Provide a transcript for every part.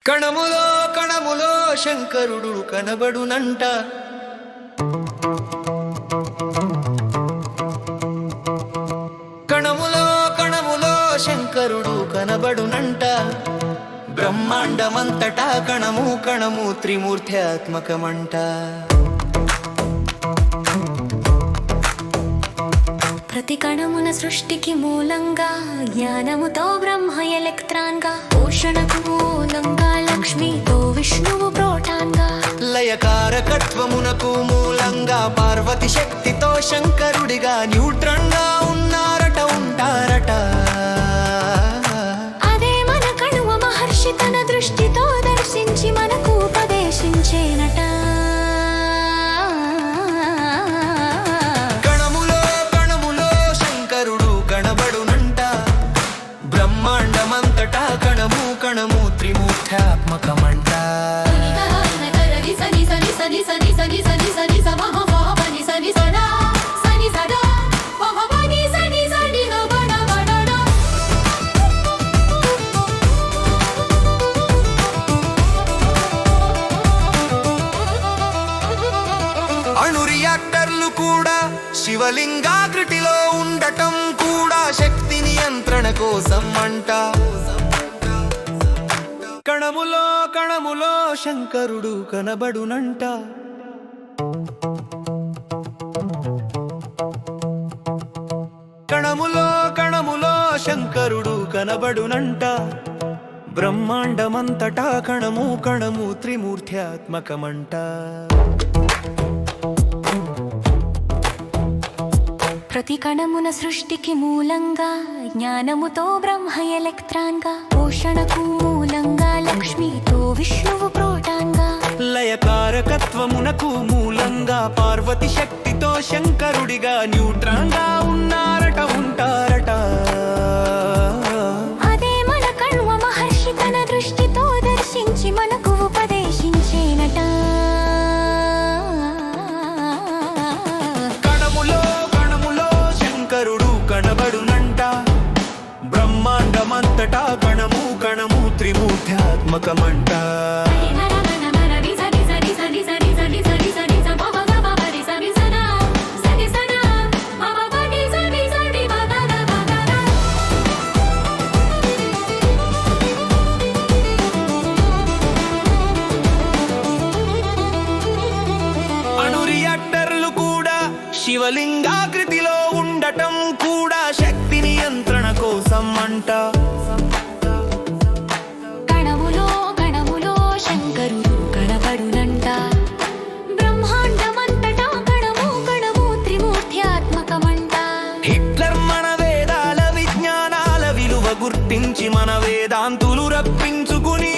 కణములో కణములో శంకరుడు కనబడునంట. కణములో కణములో శంకరుడు కనబడునంట. బ్రహ్మాండమంతటా కణము కణము త్రిమూర్త్యాత్మకమంట. ప్రతి కణమున సృష్టికి మూలంగా జ్ఞానముతో బ్రహ్మ ఎలక్ట్రాన్ గా, పోషణకు మూలంగా లక్ష్మితో విష్ణువు ప్రోటాన్ గా, లయకారకత్వమునకు మూలంగా పార్వతి శక్తితో శంకరుడిగా న్యూట్రాన్ గా ఉన్నారట ఉంటారట. అదే మన కణువ మహర్షి తన దృష్టితో దర్శించి మనకు ఉపదేశించేనట. బ్రహ్మాండమంతటా కణము కణము త్రిమూర్త్యాత్మకమంట. అణు రియాక్టర్లు కూడా శివలింగాకృతిలో ఉండటం కూడా శక్తి నియంత్రణ కోసం అంట. కణములో కణములో శంకరుడు కనబడునంట. కణములో కణములో శంకరుడు కనబడునంట. బ్రహ్మాండమంతటా కణము కణము త్రిమూర్త్యాత్మకమంట. ప్రతి కణమున సృష్టికి మూలంగా జ్ఞానముతో బ్రహ్మ ఎలక్ట్రాన్ గా, పోషణకు మూలంగా లక్ష్మితో విష్ణువు ప్రోటాన్ గా, లయకారకత్వమునకు మూలంగా పార్వతి శక్తితో శంకరుడిగా న్యూట్రాన్ గా ఉన్నారట ఉంటారట. అదే మన కణువ మహర్షి తన దృష్టితో దర్శించి మనకు ఉపదేశించేనట. కనబడునంట. బ్రహ్మాండమంతటా కణము కణము త్రిమూర్త్యాత్మకమంట. అణు రియాక్టర్లు కూడా శివలింగాకృతిలో ఉండటం కూడా శక్తి నియంత్రణ కోసం అంట. కణములో కణములో శంకరుడు కనబడునంట. బ్రహ్మాండమంతటా కణము కణము త్రిమూర్త్యాత్మకమంట. హిట్లర్ మన వేదాల విజ్ఞానాల విలువ గుర్తించి మన వేదాంతులు రప్పించుకుని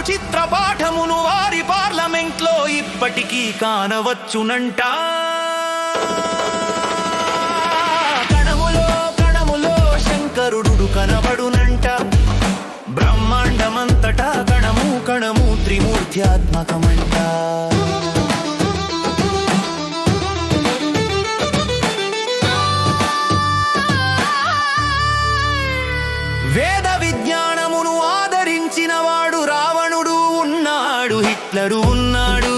చిత్రపాఠమును వారి పార్లమెంట్లో ఇప్పటికీ కానవచ్చునంట. కణములో కణములో శంకరుడు కనబడునంట. బ్రహ్మాండమంతటా కణము కణము త్రిమూర్త్యాత్మకమంట. వేద విజ్ఞానమును ఆదరించిన వాడు రావణుడు ఉన్నాడు, హిట్లరు ఉన్నాడు.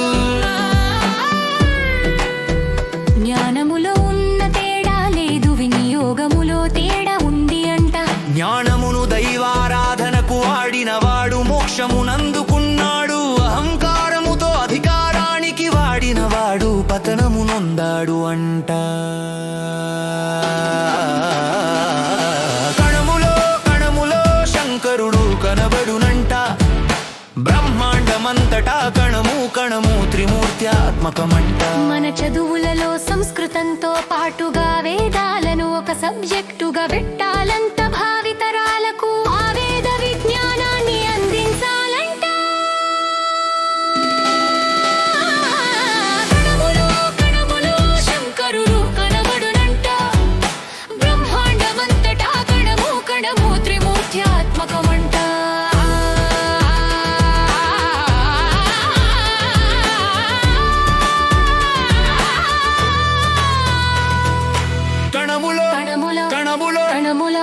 జ్ఞానములో ఉన్న తేడా లేదు, వినియోగములో తేడా ఉంది అంట. జ్ఞానమును దైవారాధనకు వాడినవాడు మోక్షమునందుకున్నాడు. అహంకారముతో అధికారానికి వాడినవాడు పతనము నొందాడు అంట. శంకరుడు కనబడునంట. బ్రహ్మాండమంతటా కణము కణము త్రిమూర్త్యాత్మకమంట. మన చదువులలో సంస్కృతంతో పాటుగా వేదాలను ఒక సబ్జెక్టుగా పెట్టాలంట. భావితరాలకు ఆ వేద విజ్ఞానాన్ని అందించాలంట. కణములో కణములో శంకరుడు కనబడునంట. బ్రహ్మాండమంతటా కణము కణము త్రిమూర్త్యాత్మకమంట. కణములో కణముల